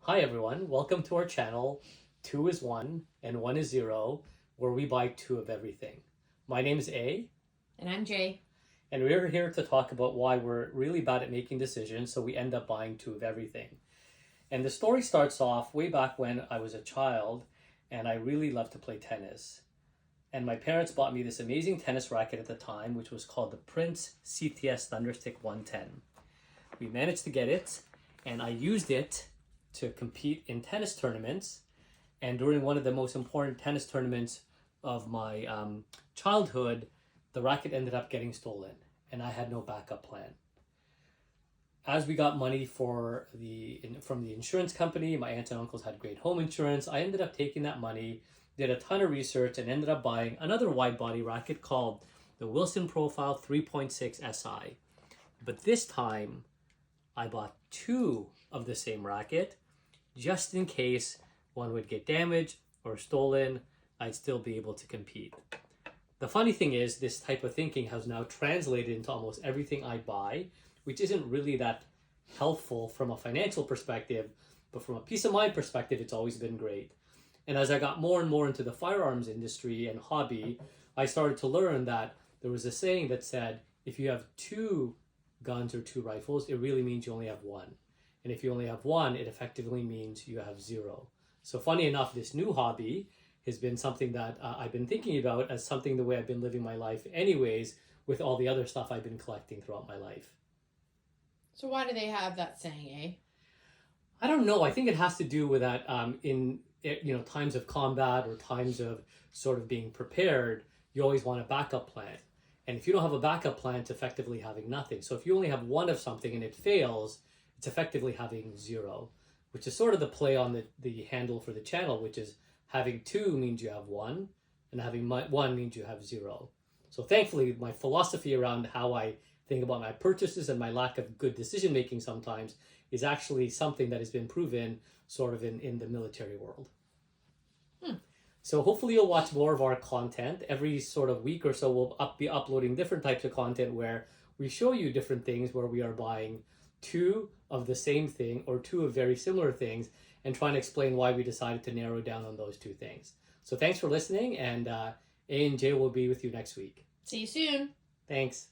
Hi everyone, welcome to our channel, 2 is 1 and 1 is 0, where we buy 2 of everything. My name is A. And I'm Jay. And we're here to talk about why we're really bad at making decisions, so we end up buying 2 of everything. And the story starts off way back when I was a child, and I really loved to play tennis. And my parents bought me this amazing tennis racket at the time, which was called the Prince CTS Thunderstick 110. We managed to get it, and I used it to compete in tennis tournaments. And during one of the most important tennis tournaments of my childhood, the racket ended up getting stolen, and I had no backup plan. As we got money from the insurance company, my aunts and uncles had great home insurance. I ended up taking that money, did a ton of research, and ended up buying another wide body racket called the Wilson Profile 3.6 SI. But this time, I bought 2 of the same racket, just in case one would get damaged or stolen, I'd still be able to compete. The funny thing is, this type of thinking has now translated into almost everything I buy, which isn't really that helpful from a financial perspective, but from a peace of mind perspective, it's always been great. And as I got more and more into the firearms industry and hobby, I started to learn that there was a saying that said, if you have 2 guns or 2 rifles, it really means you only have 1. And if you only have 1, it effectively means you have 0. So funny enough, this new hobby has been something that I've been thinking about as something the way I've been living my life anyways, with all the other stuff I've been collecting throughout my life. So why do they have that saying, eh? I don't know. I think it has to do with that in times of combat or times of sort of being prepared, you always want a backup plan. And if you don't have a backup plan, it's effectively having nothing. So if you only have 1 of something and it fails, it's effectively having 0, which is sort of the play on the handle for the channel, which is having 2 means you have 1, and having 1 means you have 0. So thankfully, my philosophy around how I think about my purchases and my lack of good decision making sometimes is actually something that has been proven sort of in the military world. So hopefully you'll watch more of our content. Every sort of week or so we'll be uploading different types of content where we show you different things where we are buying 2 of the same thing or 2 of very similar things and trying to explain why we decided to narrow down on those 2 things. So thanks for listening, and A and J will be with you next week. See you soon. Thanks.